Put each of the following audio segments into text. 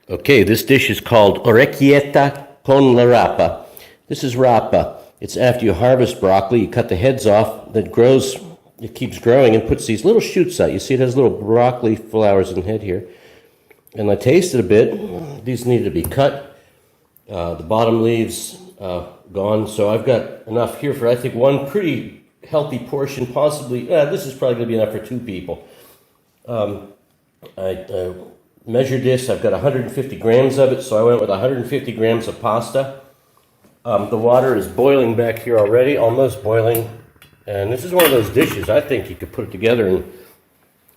Okay, this dish is called Orecchiette con la rapa. This is rapa. It's after you harvest broccoli, you cut the heads off, that grows, it keeps growing and puts these little shoots out. You see it has little broccoli flowers in the head here. And I tasted a bit. These need to be cut. The bottom leaves gone, so I've got enough here for, I think, one pretty healthy portion, possibly. This is probably going to be enough for two people. I measured this. I've got 150 grams of it, so I went with 150 grams of pasta. The water is boiling back here already, almost boiling. And this is one of those dishes, I think you could put it together in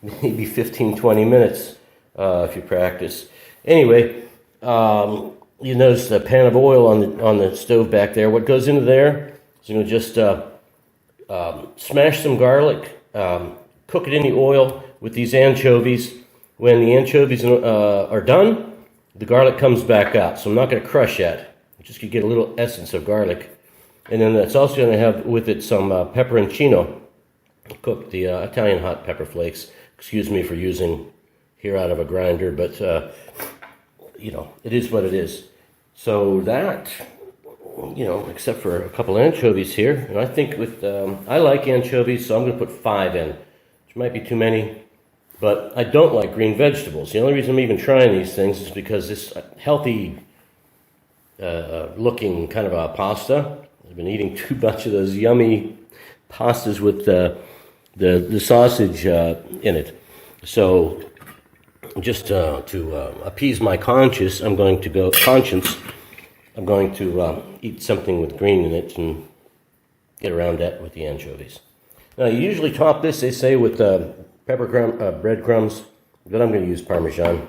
maybe 15, 20 minutes if you practice. Anyway, you notice the pan of oil on the stove back there. What goes into there is you're going to just smash some garlic, cook it in the oil with these anchovies. When the anchovies are done, the garlic comes back out. So I'm not going to crush that. I'm just going to get a little essence of garlic. And then it's also going to have with it some peperoncino, cooked the Italian hot pepper flakes. Excuse me for using here out of a grinder, but you know, it is what it is. So that, you know, except for a couple anchovies here, and I think with, I like anchovies, so I'm going to put 5 in, which might be too many. But I don't like green vegetables. The only reason I'm even trying these things is because this healthy looking kind of a pasta, I've been eating too much of those yummy pastas with the sausage in it. So just to appease my conscience, I'm going to eat something with green in it and get around that with the anchovies. Now you usually top this, they say, with breadcrumbs, but I'm going to use Parmesan.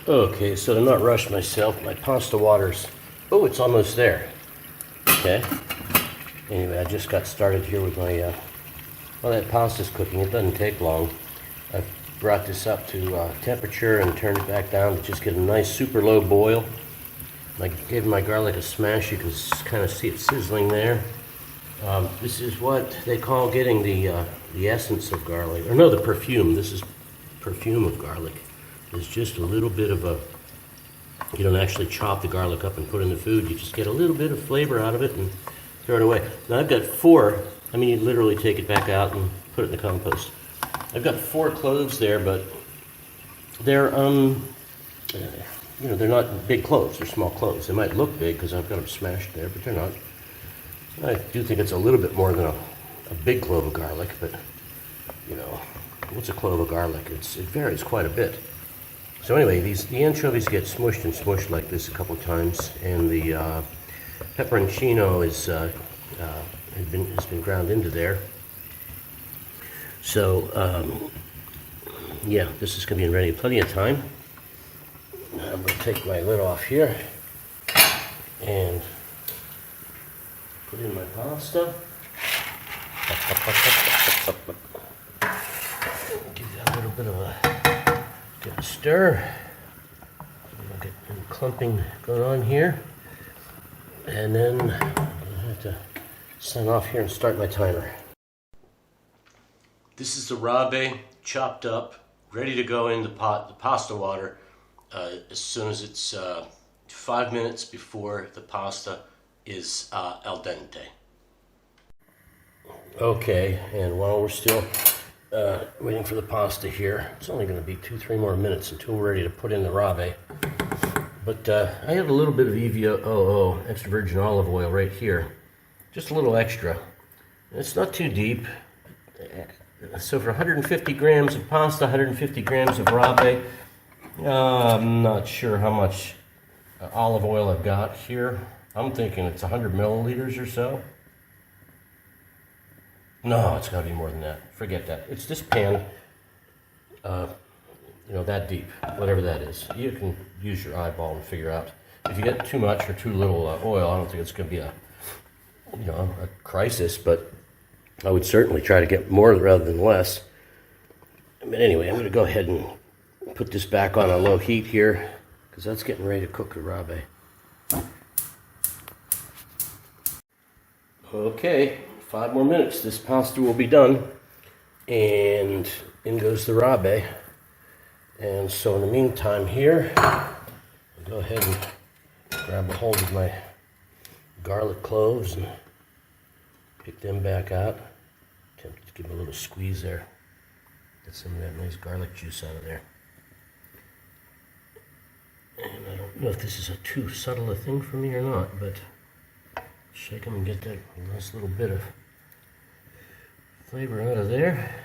Okay, so to not rush myself, my pasta water's, oh, it's almost there. Okay. Anyway, I just got started here with my, well, that pasta's cooking. It doesn't take long. I've brought this up to temperature and turned it back down to just get a nice super low boil. I gave my garlic a smash. You can kind of see it sizzling there. This is what they call getting the essence of garlic, or no, the perfume. This is perfume of garlic. There's just a little bit of a, you don't actually chop the garlic up and put it in the food. You just get a little bit of flavor out of it and throw it away. Now I've got 4, I mean, you literally take it back out and put it in the compost. I've got 4 cloves there, but they're, you know, they're not big cloves. They're small cloves. They might look big because I've got them smashed there, but they're not. I do think it's a little bit more than a big clove of garlic, but, you know, what's a clove of garlic? It varies quite a bit. So anyway, the anchovies get smushed and smushed like this a couple times, and the peperoncino has been ground into there. So, yeah, this is going to be ready in plenty of time. I'm going to take my lid off here and put in my pasta. Give that a little bit of a stir. I'll get some clumping going on here. And then I have to sign off here and start my timer. This is the rabe chopped up, ready to go in the pasta water as soon as it's 5 minutes before the pasta is al dente. Okay, and while we're still waiting for the pasta here, it's only going to be 2-3 more minutes until we're ready to put in the rabe. But I have a little bit of EVOO, extra virgin olive oil, right here. Just a little extra. It's not too deep. So for 150 grams of pasta, 150 grams of rabe, I'm not sure how much olive oil I've got here. I'm thinking it's 100 milliliters or so. No, it's got to be more than that. Forget that. It's this pan, you know, that deep, whatever that is. You can use your eyeball and figure out. If you get too much or too little oil, I don't think it's going to be a crisis, but I would certainly try to get more rather than less. But anyway, I'm going to go ahead and put this back on a low heat here, because that's getting ready to cook the rabe. Okay, 5 more minutes. This pasta will be done, and in goes the rabe. And so in the meantime here, I'll go ahead and grab a hold of my garlic cloves and pick them back out. Attempt to give them a little squeeze there. Get some of that nice garlic juice out of there. And I don't know if this is too subtle a thing for me or not, but shake them and get that nice little bit of flavor out of there.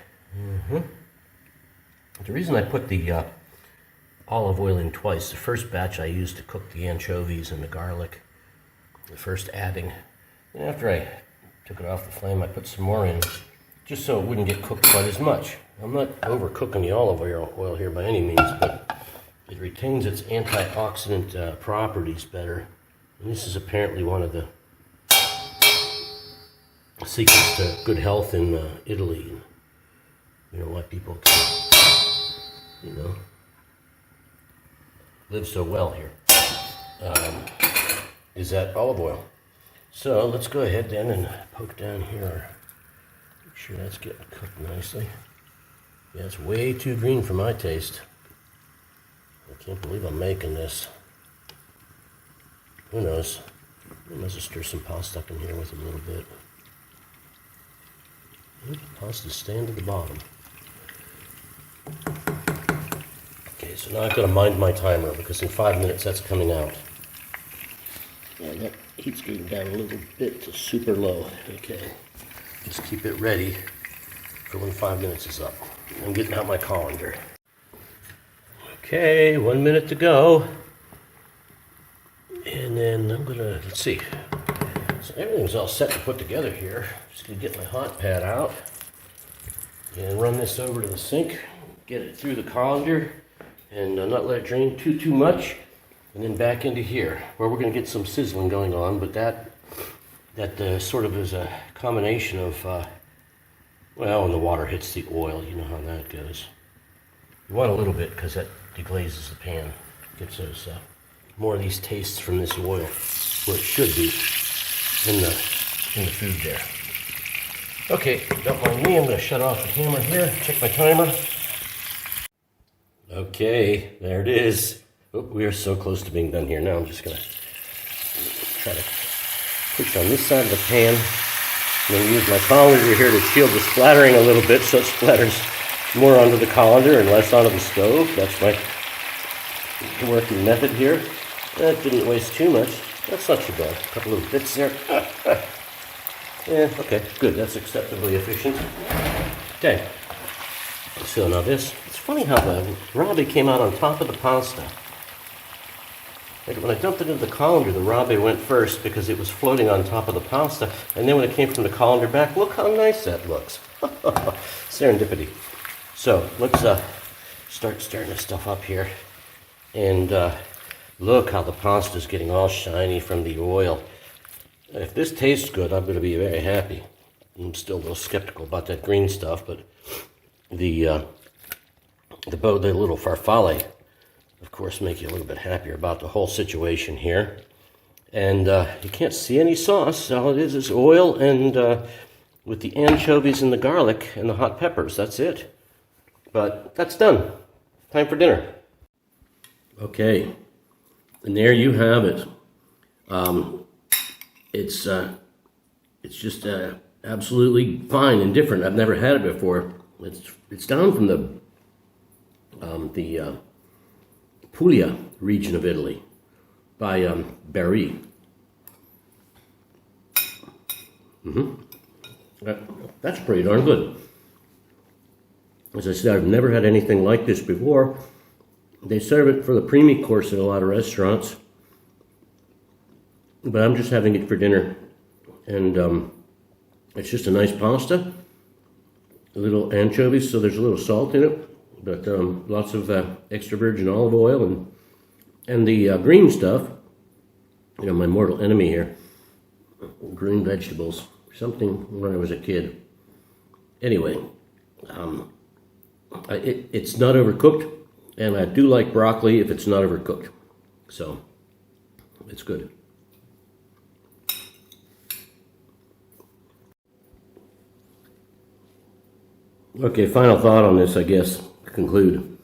The reason I put the olive oil in twice, the first batch I used to cook the anchovies and the garlic, the first adding, and after I took it off the flame I put some more in, just so it wouldn't get cooked quite as much. I'm not overcooking the olive oil here by any means, but it retains its antioxidant properties better. And this is apparently one of the secrets to good health in Italy. You know, why people can, you know, live so well here, is that olive oil. So let's go ahead then and poke down here. Make sure that's getting cooked nicely. Yeah, it's way too green for my taste. I can't believe I'm making this. Who knows? I might just stir some pasta up in here with a little bit. Pasta's staying to the bottom. Okay, so now I've got to mind my timer because in 5 minutes that's coming out. Yeah, that heat's getting down a little bit to super low. Okay, just keep it ready for when 5 minutes is up. I'm getting out my colander. Okay, 1 minute to go. And then I'm gonna, let's see. So everything's all set to put together here. Just gonna get my hot pad out and run this over to the sink, get it through the colander, and not let it drain too much, and then back into here, where we're gonna get some sizzling going on. But that sort of is a combination of, well, when the water hits the oil, you know how that goes. You want a little bit because that deglazes the pan, gets those more of these tastes from this oil, where it should be in the food there. Okay, don't mind me, I'm going to shut off the camera here, check my timer. Okay, there it is. Oh, we are so close to being done here. Now I'm just going to try to push on this side of the pan. I'm going to use my colander here to shield the splattering a little bit so it splatters more onto the colander and less onto the stove. That's my working method here. That didn't waste too much. That's not too bad. A couple little bits there. Yeah, okay, good. That's acceptably efficient. Okay. So now this, it's funny how the rabe came out on top of the pasta. Like when I dumped it into the colander, the rabe went first because it was floating on top of the pasta. And then when it came from the colander back, look how nice that looks. Serendipity. So let's start stirring this stuff up here. And look how the pasta is getting all shiny from the oil. If this tastes good, I'm going to be very happy. I'm still a little skeptical about that green stuff, but the little farfalle, of course, make you a little bit happier about the whole situation here. And you can't see any sauce. All it is oil and with the anchovies and the garlic and the hot peppers. That's it. But that's done. Time for dinner. Okay, and there you have it. It's just absolutely fine and different. I've never had it before. It's down from the Puglia region of Italy by Bari. That's pretty darn good. As I said, I've never had anything like this before. They serve it for the primi course in a lot of restaurants, but I'm just having it for dinner. And it's just a nice pasta, a little anchovies, so there's a little salt in it, but lots of extra virgin olive oil and the green stuff. You know, my mortal enemy here, green vegetables, something when I was a kid. Anyway, it's not overcooked, and I do like broccoli if it's not overcooked, so it's good. Okay, final thought on this, I guess, to conclude.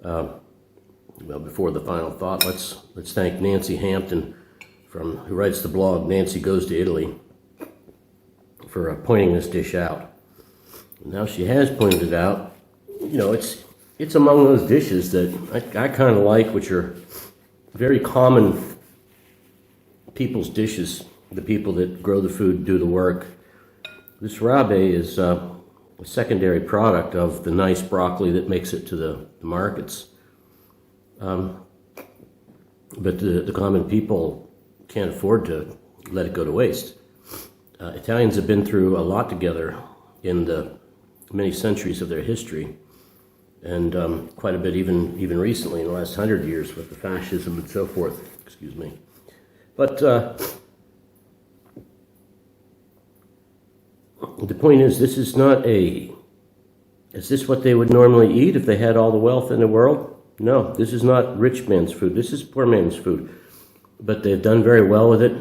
Well, before the final thought, let's thank Nancy Hampton, who writes the blog Nancy Goes to Italy, for pointing this dish out. Now she has pointed it out. You know, it's among those dishes that I kind of like, which are very common people's dishes, the people that grow the food, do the work. This rabe is a secondary product of the nice broccoli that makes it to the markets. But the common people can't afford to let it go to waste. Italians have been through a lot together in the many centuries of their history, and quite a bit even recently in the last 100 years with the fascism and so forth. Excuse me. But the point is, this is not is this what they would normally eat if they had all the wealth in the world? No, this is not rich man's food. This is poor man's food. But they've done very well with it.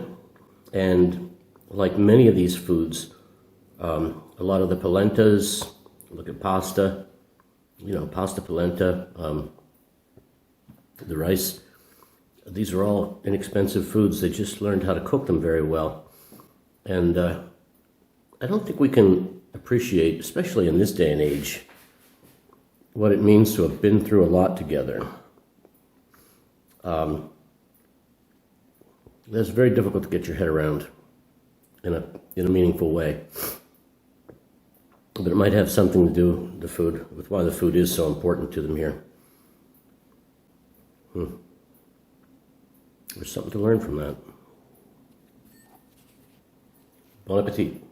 And like many of these foods, a lot of the polentas, look at pasta, pasta polenta, the rice, these are all inexpensive foods. They just learned how to cook them very well. And I don't think we can appreciate, especially in this day and age, what it means to have been through a lot together. That's very difficult to get your head around in a meaningful way. But it might have something to do with why the food is so important to them here. There's something to learn from that. Bon appetit.